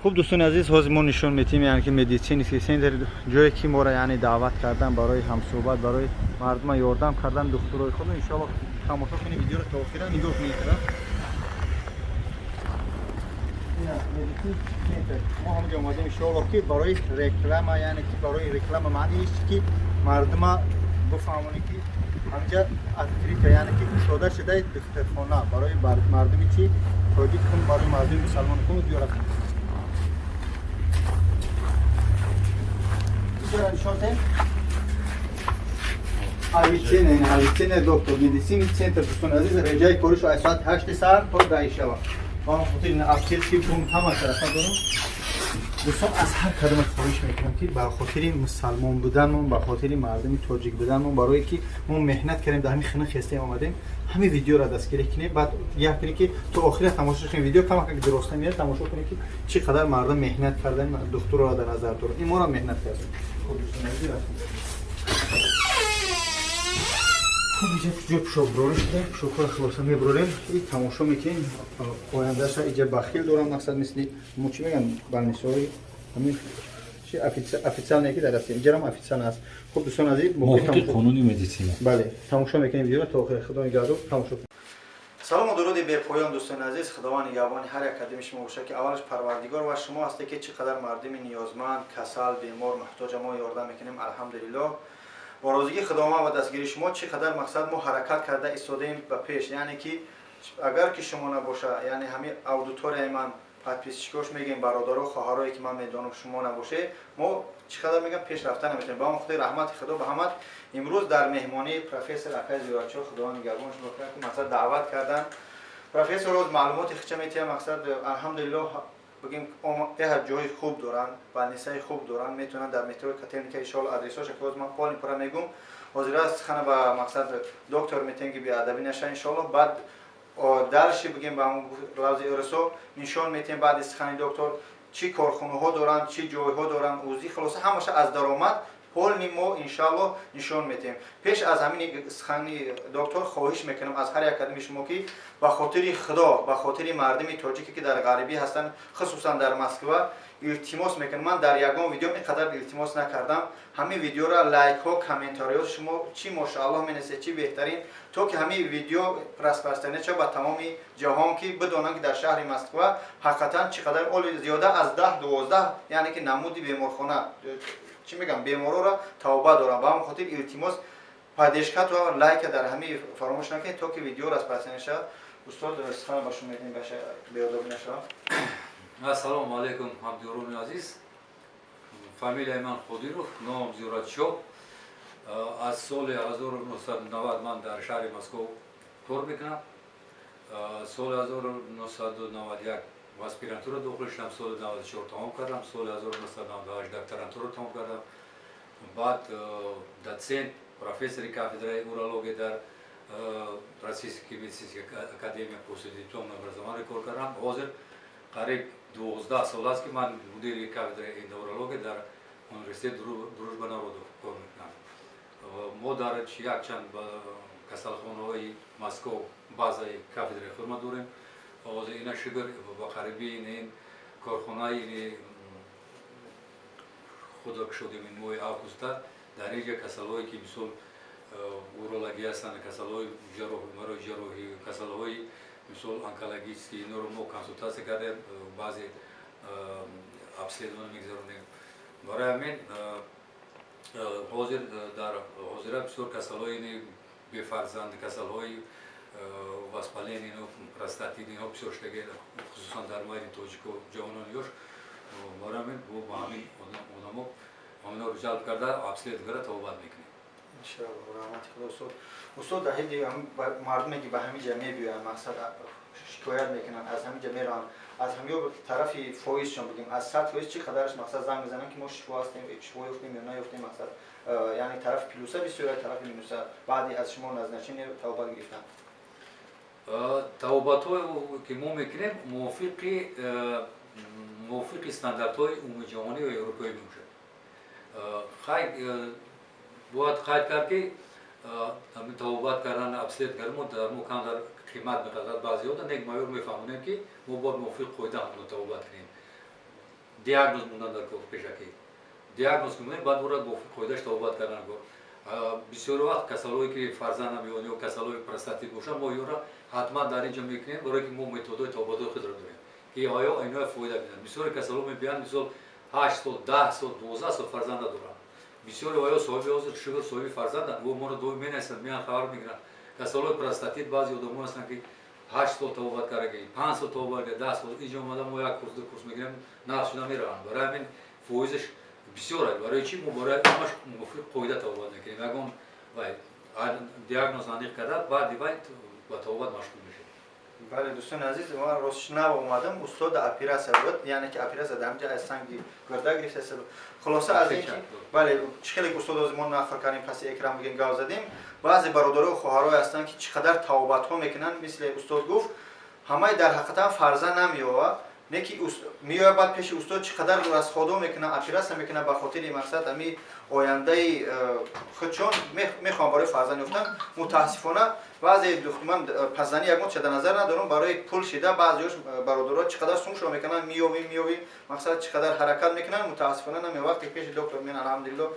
خوب دوستان عزیز حاضر ما نشون میتیم یعنی که مدیسین سنتر جایی که ما را یعنی دعوت کردن برای هم صحبت برای مردم یاردم کردن دکترای خود ان شاء الله تماشا کنید ویدیو رو تا آخر نگاه کنید. ما هم اومدیم ان شاء الله که برای رکلام یعنی که برای رکلام معنی است که مردم بفهمونی که همجا افریقا یعنی که شده شده دخترخانه برای مردمی چی تاجیک کن برای مردم مسلمان کن بیاره. Avicene doctor medicine center دوستان عزیز رجای کورش از ساعت 8 ساعت تا 10 شب. ما خاطر افکار که بوم تمام طرفا دارم. دوستان از هر کدام خواهش میکنم که با خاطر مسلمان بودنمون با خاطر مردم تاجیک بودنمون برای که ما مهنت کردیم در همین خانه خسته اومدیم همین ویدیو را دستگیری کنید بعد یک کنید که تو آخر تماشا کنید ویدیو کم که درست نمیاد تماشا کنید که چقدر مردم مهنت کردن دکتر را در نظر دارن این ما را مهنت کردن. خب دوستان عزیز خوب جب برورش کنیم شکر خلاصه میبروریم این تماشا میکنیم آیندهش را اینجا بخیل دارم مقصد مثل چی میگن بلنسوی همین چی افیسال نیکی در هستیم اینجا هم افیسال هست. خب دوستان عزیز موافق قانونی مدیسینه بله تماشا میکنیم ویدیو تا آخر خدا نگهدار تماشا کنید. سلام و درود به پایان دوستان عزیز خداوند نگهبان هر یک قدم شما باشه که اولش پروردگار و شما هستی که چقدر مردم نیازمند کسل بیمار محتاج ما یاردم میکنیم الحمدلله با روزگی خداوند و دستگیری شما چقدر مقصد ما حرکت کرده ایستادیم به پیش یعنی که اگر که شما نباشه یعنی همین اودیتوری من پادپیسچیکوش میگیم برادر و خواهرایی که من میدونم شما نباشه ما چقدر میگم پیش رفتن نمیتونیم با خدای رحمت خدا به همت امروز در مهمانی پروفسور اکای زیارتچو خداوند نگهبانش بکنه که مقصد دعوت کردن پروفسور روز معلومات خچه میتیم مقصد الحمدلله بگیم اه جای خوب دارن بلنسای خوب دارن میتونن در مترو کاترینیکا ان شاء الله ادرساش که من پالین پورا میگم حاضر است خانه با مقصد دکتر میتینگ بی ادبی نشه ان شاء الله بعد درش بگیم با اون لحظه ارسو نشون میتیم بعد از خانه دکتر چی کارخونه ها دارن چی جای ها دارن اوزی خلاصه همش از درآمد پول نیمو ان شاء الله نشون میتیم. پیش از همین خانی دکتر خواهش میکنم از هر یک کدام شما که با خاطر خدا با خاطر مردم تاجیکی که در غربی هستن خصوصا در مسکو التماس میکنم من در یگان ویدیو اینقدر التماس نکردم همین ویدیو را لایک ها کامنتاریات شما چی ماشاءالله مینسه چی بهترین تو که همین ویدیو پرسپرستنه چه با تمام جهان که بدونن که در شهر مسکو حقیقتا چقدر اول زیاده از 10-12 یعنی که نمودی بیمارخانه چی میگم بیمارو را توبه دارم با هم خاطر التماس پادشکات و لایک در همین فراموش نکنید تا که ویدیو را پرسپرستنه شه استاد استخوان باشون میتونیم باشه بیادبی نشه. السلام علیکم همدیگران عزیز فامیلای من خودیروف نام زیارتچو از سال 1990 من در شهر مسکو کار میکنم سال 1991 اسپیرانتورا داخل شدم سال 94 تمام کردم سال 1998 دکترانتورا تمام کردم بعد доцент профессор кафедры урологии در Российской медицинской академии после дипломного образования کار کردم حاضر قریب 12 سال است که من مدیر کافدره اندورولوژی در Университет Дружба народов کار میکنم. ما در یک چند کسالخانه‌های مسکو بازای کافدره فرما داریم. از اینا شگر با قریبی این کارخانه این خدا کشیدیم این ماه آگوست در اینجا کسال‌هایی که مثل اورولوژی هستند کسال‌های جراحی کسال‌های مثل آنکولوژیستی نورمو کنسولتاسی کردیم بعضی обследование میگذرونیم برای همین حاضر در حاضر بسیار کسال‌های بفرزند کسال‌های واسپالین اینو پروستاتیت اینو بسیار شده خصوصا در مورد توجیک و جوانانیش برای همین با همین اونمو همین رو جلب کرده обследование کرده تا بعد میکنیم ان شاء الله رحمت خدا. استاد در حدی مردمی که به همین جمعیت بیان مقصد شکایت میکنن از همین جمعیت ران از همین طرف فویس چون بگیم از 100 فویس چی قدرش مقصد زنگ بزنن که ما شفا هستیم شفا یافتیم یا نیافتیم مقصد یعنی طرف پلوسه بسیار طرف مینوسه بعدی از شما نزدیکین توبه گرفتن توبات‌های که ما میکنیم موافق استانداردهای عمومی جهانی و اروپایی میشه. باید قید کرد که همین توبات کردن ابسلیت کردن در مکان در قیمت بقدر بعضی ها در یک مایور میفهمونیم که ما باید موافق خود هم توبات کنیم دیاگنوز موندن در کار پیشکی دیاگنوز کنیم بعد ورد با خودش توبات کردن کار بسیار وقت کسالایی که فرزند نمی‌آورند یا کسالای پروستاتیت باشند ما یورا حتما در اینجا میکنیم برای که ما متدای توبات خود را داریم که آیا اینا فایده میدن بسیار کسالو میبینن مثال 8 سال 10 سال 12 سال فرزند دارن بسیار آیا صاحب شوگر صاحب فرزند و ما رو دو مینستن میان خبر میگیرن کسالای پروستاتیت بعضی آدم‌ها هستن که 8 سال توبات کردن 5 سال توبات کردن 10 سال اینجا اومدن ما یک کورس میگیریم نقش نمیرن برای همین فایزش بسیاره برای چی ما برای همش مفید قاعده توبات میکنیم اگه وای دیاگنوز اندیش کرد بعد با توبات مشغول میشه بله دوستان عزیز ما روشنا اومدم استاد اپیراس بود یعنی که اپیراس دامجا از سنگی گرده گرفته است خلاصه از این بله چقدر استاد از ما نفر کردیم پس اکرام میگن گاو زدیم بعضی برادرها و خواهرای هستن که چقدر توبات ها میکنن مثل استاد گفت همه در حقیقت فرزند نمیوه نکی میوه بعد پیش استاد چقدر از خدا میکنه اپیراس میکنه به خاطر مقصد امی آینده خودشون میخوام برای فرزند افتن متاسفانه بعضی دختران پسندی یک مت در نظر ندارم برای پول شده بعضیش برادرها چقدر سومشو میکنن میوی مقصد چقدر حرکت میکنن متاسفانه نمی وقتی پیش دکتر من الحمدلله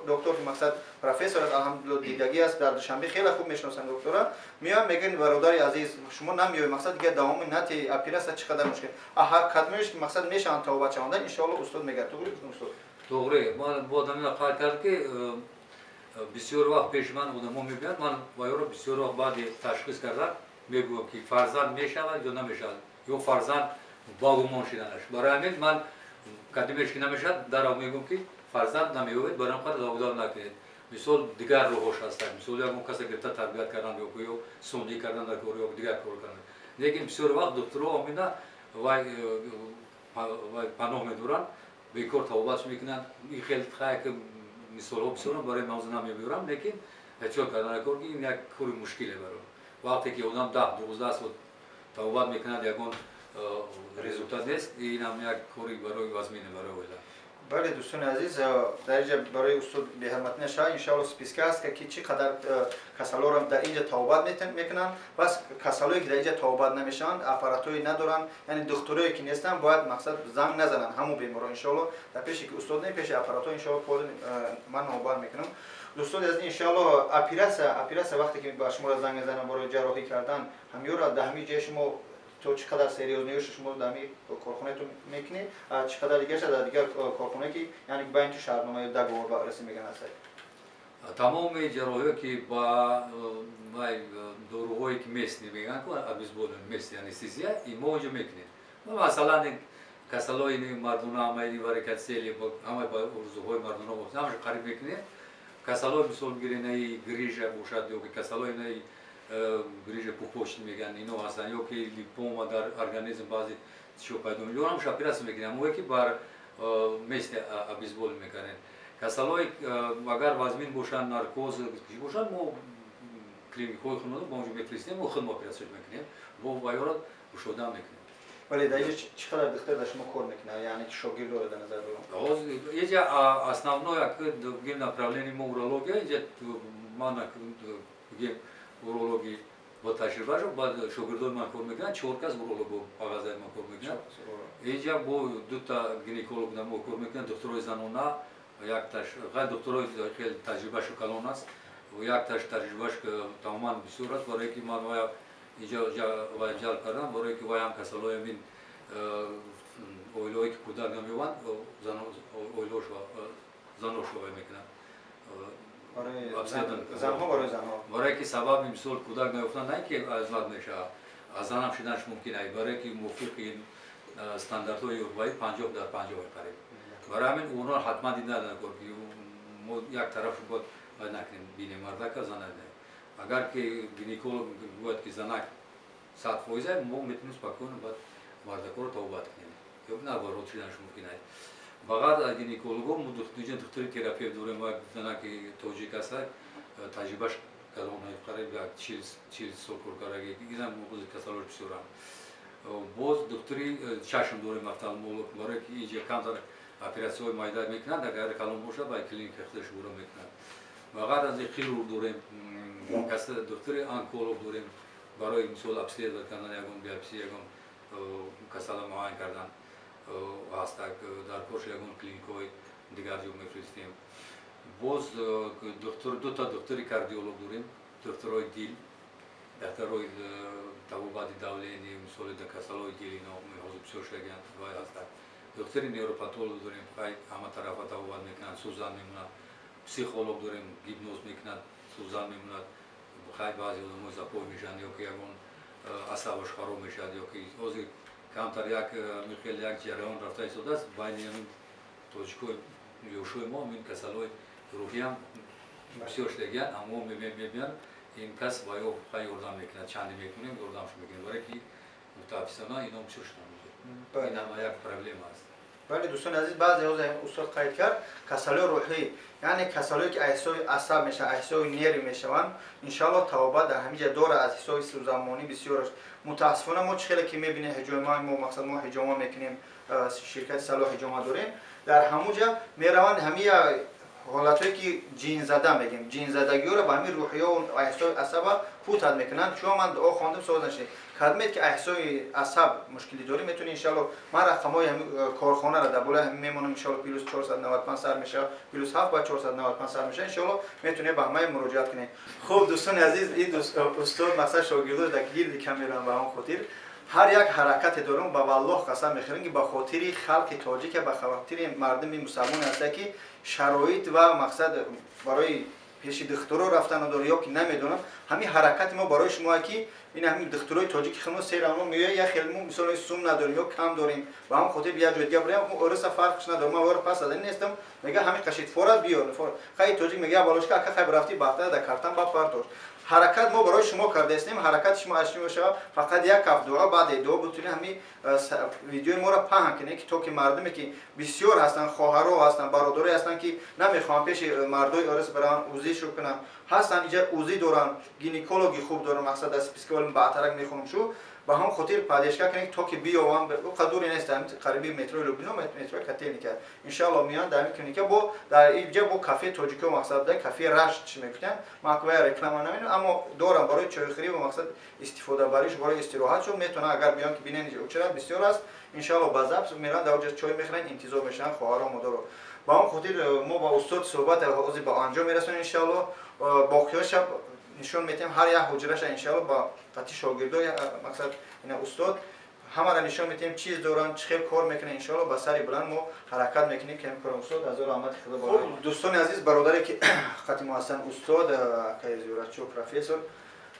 دکتر مقصد پروفسور الحمدلله دیدگی است در دوشنبه خیلی خوب میشناسن دکترا میان میگن برادر عزیز شما نمیوی مقصد دیگه دوام نتی اپیراس چقدر مشکل هر کدومش مقصد میشن توبه چاندن ان شاء الله استاد میگه تو استاد دوغری من با آدمی کار کرد که بسیار وقت پیش من آدم‌ها می‌بینند من با رو بسیار وقت بعد تشخیص کردم میگم که فرزند میشود یا نمیشود یا فرزند باگمان شدنش برای همین من کدیمش که نمیشد در میگم که فرزند نمیوید برای خاطر داودار نکنید مثال دیگر روحش هستن مثال یک کسی گرفته تربیت کردن یا سنی کردن در کار یا دیگر کار کردن لیکن بسیار وقت دکترها آمیده و پناه می‌دارن بیکار توبات میکنن این خیلی خیلی که مثال ها بسیارم برای موضوع نمیبرم لیکن چون کردن کار این یک کاری مشکله برای وقتی که آدم 10-12 سال توبات میکنند یکون رزولت نیست این هم یک کاری برای وزمینه برای ویلا بله دوستان عزیز در اینجا برای استاد به حرمت نشه ان شاء الله سپیسکا است که چقدر کسالو را در اینجا توبات میکنن بس کسالویی که در اینجا توبات نمیشن اپاراتوری ندارن یعنی دکترایی که نیستن باید مقصد زنگ نزنن همو بیمارا ان شاء الله در پیشی که استاد نه پیش اپاراتور ان شاء الله من نوبار میکنم دوستان عزیز ان شاء الله اپیراس وقتی که با شما زنگ زنن برای جراحی کردن همیورا دهمی جای شما تو چقدر سریوز نیوش شما دمی کارخونه تو میکنی چقدر دیگه شده دیگر کارخونه که یعنی با این تو شهرنامه دگور با رسمی میگن است تمام جراحی که با داروهایی که میسنی میگن که ابیزبول میسنی انستزیا این موجود میکنیم مثلا کسالای مردونه همه ورکت سیلی همه با ارزوهای مردونه بود همش قریب میکنیم کسالای مثال گیرینه گریژه باشد یا که کسالای نه گریژه پوپوشت میگن اینو هستن یا که لیپوما در ارگانیسم بعضی چیو پیدا میکنن هم شاپیراس میکنن موقعی که بر مثل ابیزبول میکنن کسالای اگر وزمین باشن نارکوز باشن ما کلینیکای خونه با اونجا میفرستیم و خود اپراسیون میکنیم با وایرات شده میکنیم ولی در اینجا چقدر دکتر در شما کار میکنه یعنی که شاگرد رو در نظر بگیرم اینجا основное як направление урология اینجا من میگم урологی با تجربه رو بعد شاگردان من کار میکنن 4 کس урологو آغازای من کار میکنن اینجا با دو تا گینکولوگ نمو کار میکنن دکترای زنانه یک تاش غیر دکترای خیلی تجربه شو کلان است و یک تاش تجربهش که تماما بسیار است برای که من اینجا جال کردم برای که وای هم کسالای من اویلوی که کودک نمیوان اویلوش زنوش وای میکنن برای که سبب مثال کودک نیفتن نه که ازمت میشه از زنم شدنش ممکنه برای که موافق این استانداردهای اروپایی 50 در 50 قریب برای همین اونا حتما دیده ندارن که یک طرف باید نکنیم بینه مرده که زنه نه اگر که گینیکولوگ باید که زنک 100% ما میتونیم بکنیم باید مرده رو توبات کنیم یا نه وارد شدنش ممکنه فقط گینیکولوگو دکتری تراپی دوره ما زنه که توجیه است تجربهش کلام قریب 40 سال کار کرده اینم موضوع کسالوش بسیارم باز دکتری چشم دوره مفتالمولوگ برای که اینجا کم در اپراسیون مایدار میکنند اگر کلام باشه با کلینیک خودش برو میکنند فقط از خیرورگ دوره کس دکتری آنکولوگ دوره برای مثال ابسیر کردن یکم بیاپسی یکم کسال معاین کردن هست در پشت یگون کلینیکوی دیگر جو میفرستیم. باز دو تا دکتری کاردیولوگ داریم، دکترای دیل، دکترای طبابت دولینی، مثال کسالای دیل اینا می‌خواد بسیارشگیان وای هست. دکتری نیوروپاتولوگ داریم، خیلی همه طرف طبابت میکنن، سوزن میمونن. پسیخولوگ داریم، گیپنوز میکنن، سوزن میمونن. خیلی بعضی آدم‌ها زپوی میشن یا که یگون عصبش خراب میشد یا که اوزی کمتر یک جریان رفته ایستاده است بین این توجیک‌های یوشوی ما این کسالای روحی هم بسیار شدگیان اما میبینن این کس با یو خیلی یردم میکنه چندی میکنیم یردمش میکنیم برای که متافیسانه اینا بسیار شدن این هم یک پرابلم است. ولی دوستان عزیز بعضی از استاد قید کرد کسالای روحی یعنی کسالایی که احسای عصب میشه احسای نری میشوند ان شاء الله توبه در همینجا دور از احسای سوزمانی بسیار متاسفانه ما چخیلی که میبینه حجامه ما مقصد ما حجامه میکنیم شرکت صلاح حجامه داریم در همونجا میروند همه حالتایی که جین زده میگیم جین زدگی رو به همین روحیه و احسای عصب فوت میکنن چون من دعا خواندم سوال نشه خدمت که احسای عصب مشکلی داری میتونی ان شاء الله من رقمای کارخانه را در بالا همین میمونم ان شاء الله پیلوس 495 سر میشه پیلوس 7 با 495 سر میشه ان شاء الله میتونی به همه مراجعت کنید. خب دوستان عزیز این استاد مثلا شاگرداش در گیرد کامیران به اون خاطر هر یک حرکت دارم با والله قسم میخورم که به خاطر خلق تاجیک به خاطر مردم مسلمان است که شرایط و مقصد برای پیش دکترها رفتن داره یا که نمیدونم همین حرکت ما برای شما که این همین دکترای تاجیک خمو سیرانو میگه یا خیلی مثلا سوم نداریم یا کم داریم و هم خاطر بیا جای دیگه بریم اون ارسا فرقش نداره ما ور پس از این نیستم میگه همین قشید فورا بیار فور خیلی تاجیک میگه بالاش که خیلی رفتی باطل در کارتن با پارتوش حرکت ما برای شما کرده استیم حرکت شما اشمی باشه فقط یک کف دعا بعد دو بتونی همین ویدیو ما را پهن کنی که تو که مردمی که بسیار هستن خواهرها هستن برادرای هستن که نمیخوان پیش مردای ارس برن اوزیشو کنن هستن اینجا اوزی دارن گینیکولوژی خوب دارن مقصد از پسیکول بعترک میخونم شو با هم خاطر پادشگاه کنید تو که بیاوام قدوری نیست قریبی مترو لوبنو مترو کاتل نکرد ان شاء الله میان در میکنی که با در اینجا با کافه تاجیک مقصد ده کافه رشت چی میکنن ما کوی رکلام نمیدونم اما دورم برای چای خری و مقصد استفاده باریش برای استراحت شو میتونه اگر بیان که ببینن اینجا چرا بسیار است ان شاء الله بازابس میرن در اونجا چای میخورن انتظار میشن خواهر و مادر با هم خاطر ما با استاد صحبت از با انجام میرسونیم ان شاء الله باقیش نشون میتیم هر یک حجرهش ان شاء الله با قطعی شاگردای مقصد این استاد همه را نشون میتیم چیز دوران چه کار میکنه ان شاء الله با سری بلند ما حرکت میکنیم که کار استاد از رحمت خدا باشه. دوستان عزیز برادری که خاتم حسن استاد که زیارتچو پروفسور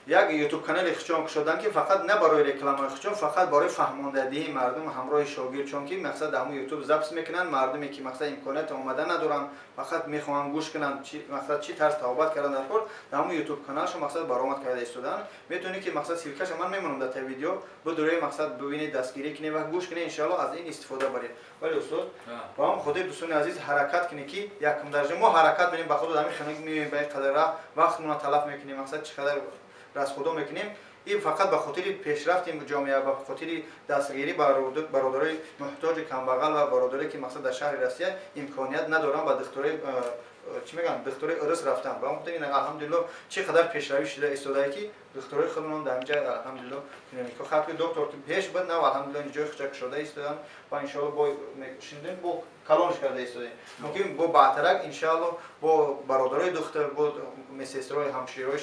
یک یوتیوب کانال خچون شدن که فقط نه برای رکلام خچون فقط برای فهماندهی مردم همراه شاگرد چون که مقصد همون یوتیوب ضبط میکنن مردمی که مقصد امکانات اومدن ندارن فقط میخوان گوش کنن چی مقصد چی طرز توبت کردن در کار همون یوتیوب کانالش مقصد برآمد کرده استودن میتونی که مقصد سیلکش من میمونم در ویدیو بدوره مقصد ببینید دستگیری کنید و گوش کنید ان شاء الله از این استفاده برید. ولی استاد با هم خود دوستان عزیز حرکت کنید که یکم درجه ما حرکت ببینیم به خود همین خنگ میبینیم به قدر وقتمون تلف میکنیم مقصد چقدر راست خدا میکنیم این فقط به خاطر پیشرفت جامعه و به خاطر دستگیری برادرای محتاج کمبغل و برادری که مقصد در شهر روسیه امکانیت ندارن با دکترای چی میگن دکترای ارس رفتن و اون این الحمدلله چقدر پیشروی شده استادایی که دکترای خودمون در اینجا الحمدلله کلینیکا خاطر دکتر پیش بد نه الحمدلله اینجا خچک شده استادان و ان شاء الله با شیندن با کلانش کرده استادی ممکن با بعترک ان شاء الله با برادرای دکتر با مسیسترای همشیرای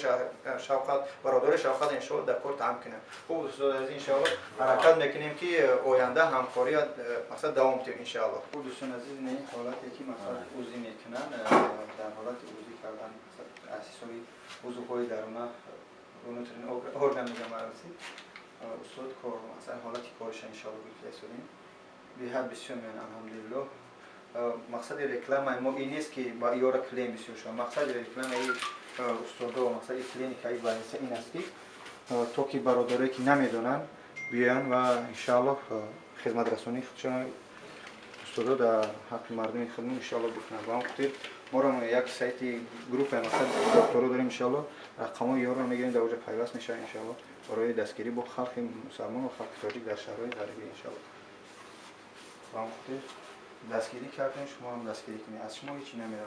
شفقت برادر شفقت ان شاء الله در کار تعامل کنیم. خوب استاد عزیز ان شاء الله حرکت میکنیم که آینده همکاری مقصد دوام کنیم ان شاء الله. خوب دوستان عزیز نه حالتی که مثلا اوزی میکنن در حالت اوزی کردن مثلا اساسی وضوهای درونه اونترین ارگان میگم عربی استاد کار مثلا حالتی کارش ان شاء الله بفرستیم به حد بسیار من الحمدلله مقصد رکلام ما این نیست که با یورا کلیم بسیار شما مقصد رکلام ای استاد و مقصد کلینیک ای باعث این است که تو که برادرایی که نمیدونن بیان و ان شاء الله خدمت رسانی خودشون استادا در حق مردم خودمون ان شاء الله بکنن. با هم خاطر ما رو یک سایت گروپ مثلا دکترا داریم ان شاء الله رقمای یورو رو میگیریم در اونجا پیوست میشه ان شاء الله برای دستگیری با خلق مسلمان و خلق تاجیک در شهرهای غربی ان شاء الله. با هم خاطر دستگیری کردن شما هم دستگیری کنید از شما هیچی نمیره.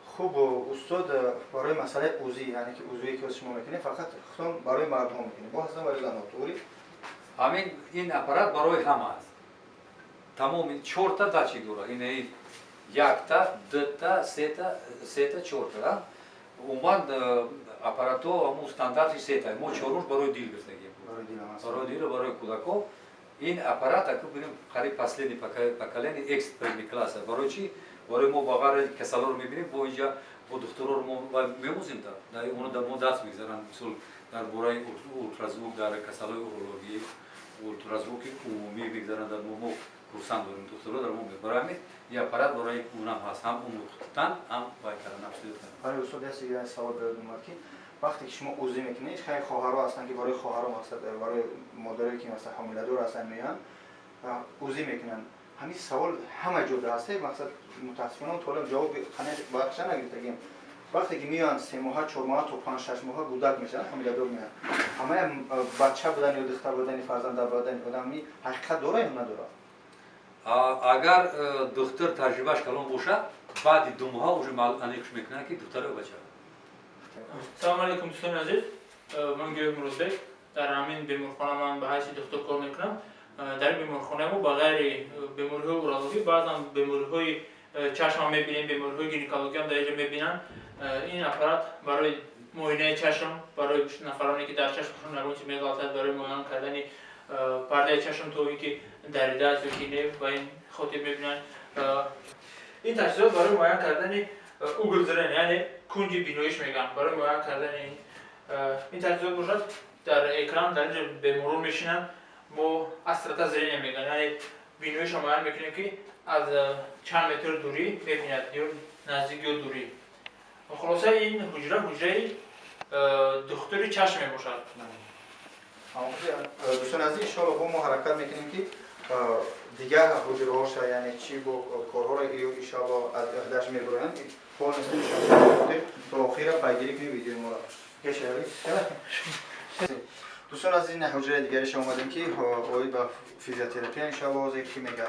خوب استاد برای مسئله اوزی یعنی که اوزویی که شما میکنید فقط خودم برای مردم میکنید با هستم برای زناتوری همین این اپارات برای همه است. تمام 4 تا دچی داره. این 1 تا 2 تا 3 تا 4 تا. اومد اپاراتو همون استانداردی 3 تا. ما 4 برای دیل گرفتگیم. برای دیل برای کودکو. این اپارات اگه ببینیم قریب последний поколение эксперимент класса. برای چی؟ برای ما باقر کسالا رو میبینیم با اینجا با دکترها رو ما میموزیم تا. اونو در ما دست میگذارن. مثلا در برای اولترازوک در کسالای اورولوژی اولترازوک عمومی میگذارن در ما کورسان داریم دکترها در ما برای همین یه اپارات برای اونم هست هم اون وقتن هم باید کردن نفسی دارن. برای اصول دستی گرای سوال بردیم که وقتی که شما اوزی میکنید خیلی خواهرها هستن که برای خواهرها مقصد برای مادرایی که مثلا حامله‌دار هستن میان اوزی میکنن همین سوال همه جور هسته مقصد متاسفانه طالب جواب خانه بخش نگرفتگیم وقتی که میان 3 ماه 4 ماه تا 5 6 ماه کودک میشن حامله‌دار میان همه بچه بودن یا دختر بودن فرزند بودن آدمی حقیقت داره یا نداره اگر دکتر تجربهش کلان باشه بعد 2 ماه уже انیکش میکنه که دکتر بچه. سلام علیکم دوستان عزیز. من گیوم روزبک در همین بیمارخانه من به حیث دکتر کار میکنم. در بیمارخانه ما بغیر بیماری‌های اورولوژی بعضا بیماری‌های چشم هم میبینیم بیماری‌های گینکولوژی هم در اینجا میبینن. این اپارات برای معاینه چشم برای نفرانی که در چشمشون نرونچ میغلطد برای معاینه کردن پرده چشم تا اینکه دریده است یا کینه و این خاطر میبینن. این تجهیزات برای معاینه کردن اوگلزرن یعنی کنج بیناییش میگن برای معاینه کردن این تجهیزات باشد در اکران در اینجا به مرور میشینن ما اسرتا زرین میگن یعنی بیناییش رو معاینه میکنیم که از چند متر دوری ببیند یا نزدیک یا دوری. خلاصه این حجره دکتری چشم میباشد. دوستان عزیز ان شاء الله با ما حرکت میکنیم که دیگر حجره هاش یعنی چی با کارها را ان شاء الله از اهداش میبرن کل نسبت تا آخر پیگیری کنیم ویدیو ما را دوستان عزیز این حجره دیگرش اومدیم که اوی با فیزیوتراپی ان شاء الله که میگه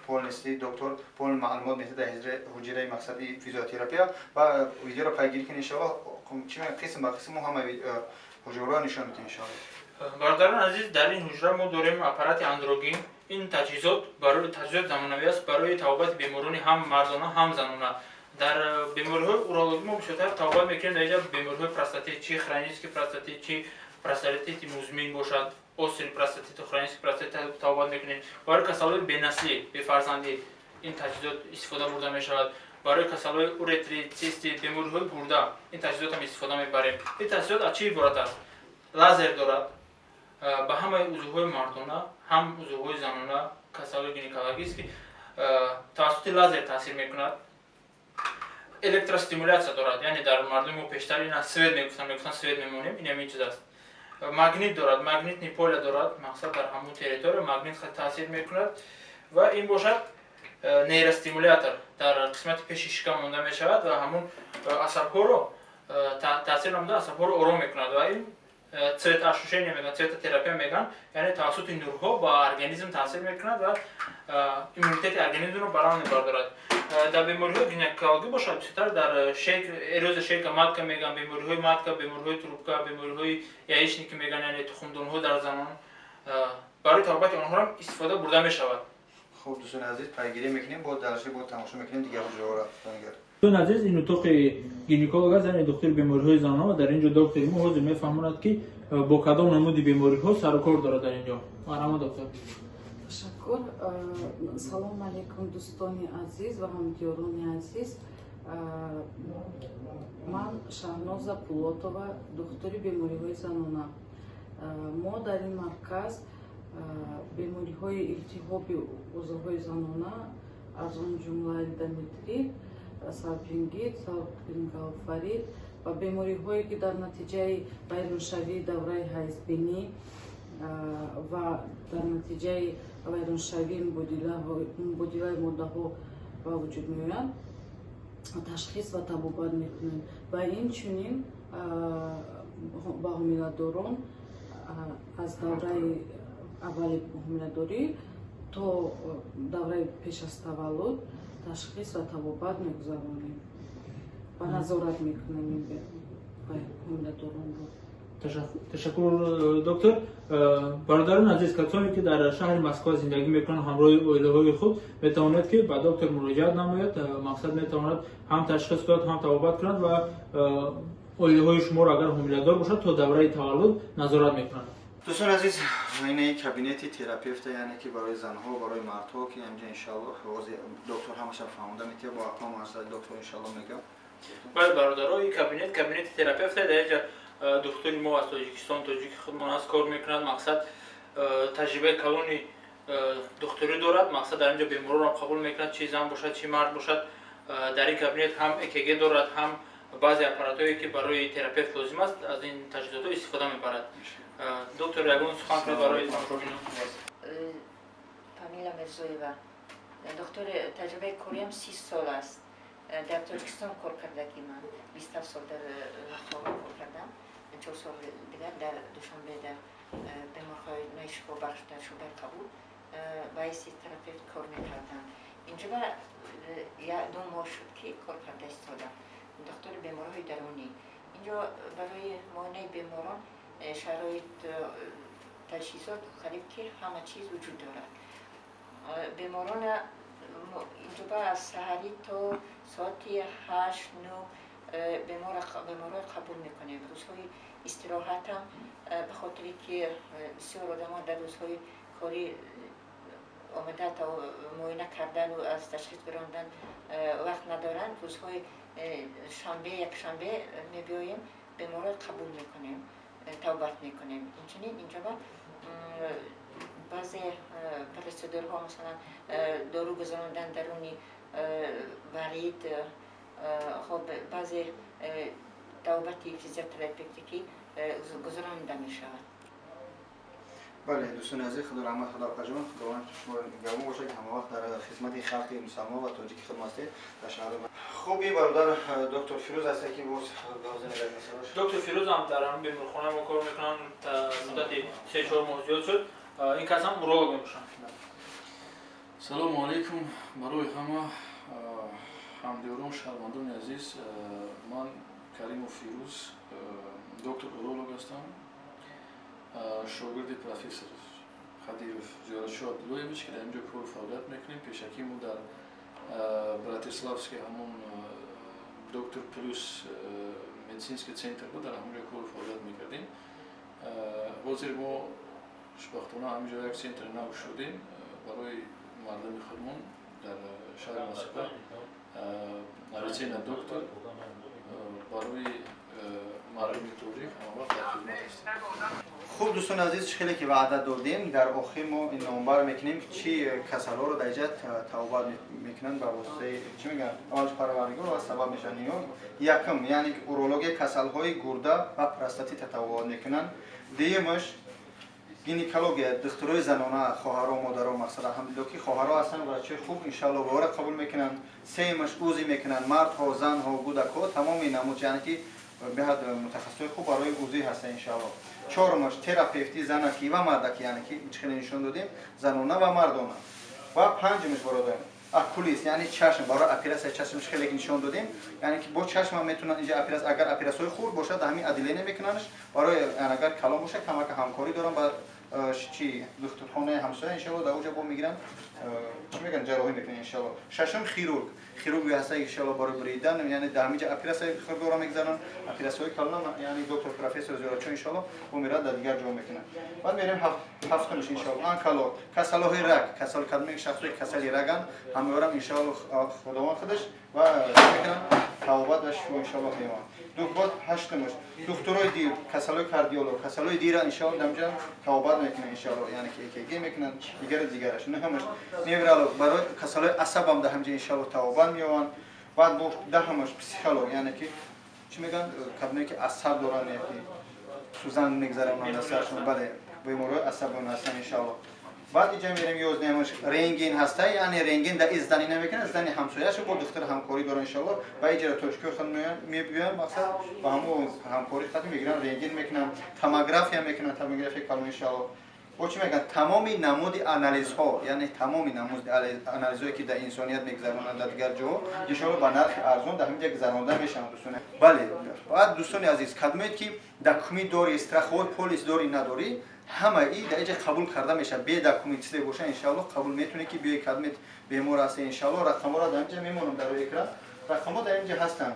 پول نستی دکتر پول معلومات میده در حجره مقصدی فیزیوتراپی و ویدیو را پیگیری کنیم ان شاء الله چی قسم با قسم هم حجره را نشون میدیم ان شاء الله. برادران عزیز در این حجره ما داریم اپارات اندروگین. این تجهیزات برای تجهیزات زمانوی است برای توابط بیماران هم مردانه هم زنانه. در بیماری‌های اورولوژی ما بیشتر توابط میکنیم در اینجا بیماری‌های پروستاتیت چی خرانیسک پروستاتیت چی پروستاتیت مزمن باشد اوستری پروستاتیت خرانیسک پروستاتیت توابط میکنیم. برای کسالای بی‌نسلی بفرزندی این تجهیزات استفاده برده میشود. برای کسالای اورتری سیستی بیماری‌های گرده این تجهیزات هم استفاده میبریم. این تجهیزات از چی عبارت است؟ لازر دارد به همه عضوهای مردانه هم عضوهای زنانه کسالای گینکولوژیست که توسط لازر تاثیر میکند. الکتروستیمولیاسیون دارد یعنی در مردم ما پیشتر این سوید میگفتن سوید میمونیم این همین چیز است. مگنیت دارد مگنیت نیپول دارد مقصد در همون تریتور مگنیت خیلی تاثیر میکند و این باشد نیروستیمولاتور در قسمت پیش شکم مونده میشود و همون عصب‌ها رو تاثیر نمیده عصب‌ها رو آرام میکند و این цвет ощущения میگن цвет تراپی میگن یعنی توسط نورها با ارگانیسم تاثیر میکند و ایمونیته ارگانیسم رو برام نگهدارد. در بیماری‌های گینکولوژی باشد بیشتر در شکل اروز شکل ماتکا میگن بیماری‌های ماتکا بیماری‌های تروپکا بیماری‌های یایشنی که میگن یعنی تخمدان‌ها در زنان برای توابط آنها هم استفاده برده میشود. خوب دوستان عزیز پیگیری میکنیم با درسی با تماشا میکنیم دیگه حجره را بنگر. دوستان عزیز این اتاق گینکولوژ است یعنی دکتر بیماری‌های زنان و در اینجا دکتر ما حاضر میفهماند که با کدام نمود بیماری‌ها سر و کار دارد در اینجا. مرحبا دکتر. تشکر. سلام علیکم دوستان عزیز و همکاران عزیز. من شاهنازا پولاتова دکتری بیماری‌های زنانه. ما در این مرکز بیماری‌های التهابی عضوهای زنانه از آن جمله اندومتریت، سالپینگیت، سالپینگالفارید و بیماری‌هایی که در نتیجه ویرانشوی دوره حیض‌بینی و در نتیجه ویرانشوی مبادله ماده‌ها به وجود می‌آیند تشخیص و طبابت می‌کنیم و اینچنین با حامله‌داران از دوره اولی حامله‌داری تا دوره پیش از تولد تشخیص و طبابت می‌گذاریم و نظارت می‌کنیم این حامله‌داران رو. تشکر دکتر. برادران عزیز، کسانی که در شهر مسکو زندگی میکنند همراه اویله‌های خود میتواند که به دکتر مراجعت نماید. مقصد میتواند هم تشخیص داد هم توابت کنند و اویله‌های شما را اگر حامله‌دار باشد تا دوره تولد نظارت میکنند. دوستان عزیز، این کابینت تراپیوت یعنی که برای زنها و برای مردها که اینجا ان شاء الله دکتر همش فهمیده میشه با اقوام از دکتر ان شاء الله میگم. بله برادران، این کابینت تراپیوت در اینجا دکتری ما از تاجیکستان خودمان هست کار میکنند. مقصد تجربه کلانی دکتری دارد. مقصد در اینجا بیماران را قبول میکنند، چی زن باشد چی مرد باشد. در این کابینت هم EKG دارد، هم بعضی اپاراتهایی که برای تراپیوت لازم است از این تجهیزات استفاده میبرد. دکتر یگون سخن کنید برای تماشاگران. فامیلا مرزویeva. دکتر تجربه کاریم 30 سال است. در تاجیکستان کار کردگی من 27 سال در خارج کار کردم. 4 سال دیگر در دوشنبه در بیمارهای نیشکو بخش در شوبر کابل باعث تراپیوت کار میکردم. اینجا دو ماه شد که کار کرده ایستادم. دکتر بیمارهای درونی. اینجا برای معاینه بیماران شرایط تجهیزات خرید که همه چیز وجود دارد. بیماران اینجا از سحری تا ساعت 8 9 بیمار قبول میکنیم. روزهای استراحت هم به خاطری که بسیار آدم ها در روزهای کاری آمده تا معاینه کردن و از تشخیص براندن وقت ندارن. روزهای شنبه یک شنبه میبیاییم بیمار قبول میکنیم، توبت میکنیم. اینچنین اینجا بعضی پروسیدورها مثلا دارو گذراندن درونی ورید، خب بعضی توبتی فیزیوتراپیوتیکی گذرانده میشود. بله دوستان عزیز، خدا رحمت خدا پژوهان خداوند شما گرم باشه که همه وقت در خدمت خلق مسلمان و تاجیک خدمت است در شهر. خوبی برادر دکتر فیروز هست که بود گازن در دکتر فیروز هم در هم بیمارخانه ما کار میکنن. مدت 3-4 ماه زیاد شد. این کس هم اورولوگ میشن. سلام علیکم برای همه همدیگران شهروندان عزیز. من کریم فیروز دکتر اورولوگ هستم. شاگرد پروفسور خدیروف زیارتشاه دلویویچ که در اینجا کار فعالیت میکنیم. پیشکی ما در براتیسلافسکی همون دکتر پلوس مدیسینسکی سنتر بود، در همونجا کار فعالیت میکردیم. حاضر ما خوشبختانه همینجا یک سنتر نو شدیم برای مردم خودمون در شهر مسکو. مدیسین دکتر برای مردم تاجیک همه وقت در خدمت هستیم. خوب دوستان عزیز، خیلی که وعده دادیم در آخر ما این نامبر میکنیم چی کسل ها رو در اینجا توبت میکنن به واسطه چی میگن آج پروردگار و سبب میشن نیاز. یکم یعنی اورولوژی کسل های گرده و پروستاتی توبت میکنن. دیمش گینکولوژی دکترای زنانه خواهر و مادر و مقصد الحمدلله که خواهرها هستن و بچه خوب ان شاء الله وارد قبول میکنن. سیمش اوزی میکنن، مرد ها زن ها کودک ها تمام نمود یعنی که به حد متخصص خوب برای اوزی هست ان شاء الله. چهارمش تراپیوتی زنکی و مردکی یعنی که چخیلی نشون دادیم زنانه و مردانه. و پنجمش برادر اکولیس یعنی چشم برای اپیراس چشمش خیلی نشون دادیم یعنی که با چشم هم میتونن اینجا اپیراس اگر اپیراس های خورد باشه همین ادله نمیکننش برای اگر کلام باشه کمک همکاری دارن با چی دکترخانه همسایه ان شاء الله در اونجا با میگیرن چی میگن جراحی میکنن ان شاء الله. ششم خیروگ هست ان شاء الله برای بریدن یعنی در اینجا اپیراس خردورا میگذارن اپیراس های کلام یعنی دکتر پروفسور زیارتچو ان شاء الله و میراد در دیگر جا میکنن. بعد میریم هفتمش ان شاء الله آنکالوگ کسل های رگ کسل کلمه شخصی کسلی رگن همیورم ان شاء الله خداوند خودش و میکنن توبت و شفا ان شاء الله میوان. بعد هشتمش دکترای دیر کسلای کاردیولوژ کسلای دیر ان شاء الله دمجا توبت میکنن ان شاء الله یعنی که EKG میکنن دیگرش نهمش نیورولوژ برای کسلای عصب هم دهمجا ان شاء الله توبت میوان. بعد دهمش پسیکولوژ یعنی که چی میگن کدومی که عصب دارن یعنی سوزن میگذارن سرشون بله بیماری عصب هستن ان شاء الله. بعد اینجا میریم 11مش رنگین هسته یعنی رنگین در ازدانی نمیکنه ازدانی همسایه‌اش با دکتر همکاری داره ان شاء الله و اجرا توشکو خود میبیان مقصد با همو همکاری خاطر میگیرن رنگین میکنن توموگرافی هم میکنن توموگرافی کلمه ان شاء الله. бо чӣ мегӯянд тамоми намуди анализҳо, яъне тамоми намуди анализҳое ки дар инсоният мегузаронанд дар дигар ҷоҳо иншоалло ба нархи арзон дар ҳамиҷа гузаронида мешаванд дӯстони. Бале, баъд дӯстони азиз, кадомое ки документ дори, страховой полис дори надорӣ, ҳама и дар инҷа қабул карда мешавад. Бе документисте боша иншоалло қабул метавонӣ ки биёи кадомет бемор ҳасте иншоалло. Рақамҳоро дар инҷа мемонам дар рӯи экран. Рақамҳо дар инҷа ҳастанд.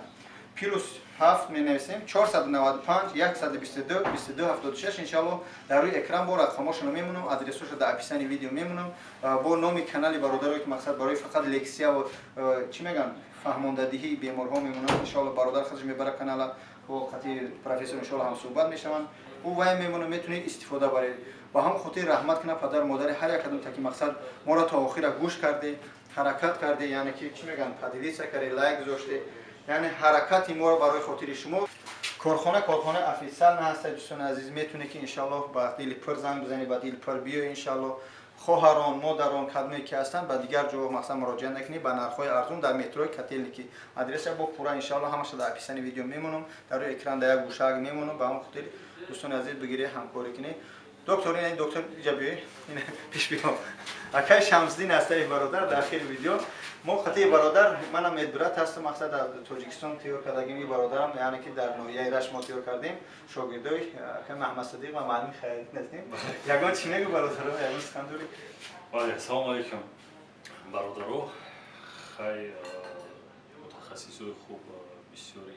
+7 менависем 495 122 2276 иншоалло дар рӯи экран бо рақамҳошро мемонам, адресҳошро дар описани видео мемонам, бо номи канали бародарое ки мақсад барои фақат лексия ва чӣ мегӯянд фаҳмондадиҳии беморҳо мемонам. Иншоалло бародар худаш мебара канала бо қатъи профессор иншоалло ҳамсӯҳбат мешаванд. У вай мемонам метавонед истифода баред. Ба ҳам хотир раҳмат кунад падару модари ҳар як кадом таки мақсад моро то охира гӯш карде, ҳаракат карде, яъне ки чӣ мегӯянд поделиться карде, лайк гузоште. яъне ҳаракати моро барои хотири шумо. Корхона официал ҳаст дӯстони азиз, метавонед ки иншоалло ба дили пир занг бизанед, ба дили пир биёед иншоалло. хоҳарон, модарон, кадомее ки ҳастанд ба дигар ҷо мақсад муроҷиат накунед ба нархҳои арзон дар метрои Котелники. Адресша бо пурра иншоалло ҳамаша дар описани видео мемонам, дар рӯи экран дар як гӯшаак мемонам. Ба ҳамон хотир дӯстони азиз бигиред ҳамкорӣ кунед. Доктор доктор иҷа биёед, пеш биё. Акай Шамсиддин ҳастаи бародар дар ахири видео. мо қатъи бародар, манам медбират ҳастам, мақсад дар Тоҷикистон тайёр кардагим бародарам, яъне ки дар ноҳияи Рашт мо тайёр кардем. Шогирдои акай Маҳмад Садиқ ва маълими Хайриддин ҳастем. Ягон чӣ мегӯ бародарам, ягон сухан доред? Бале, ассалому алайкум бародаро. Хай мутахассисои хуб бисёри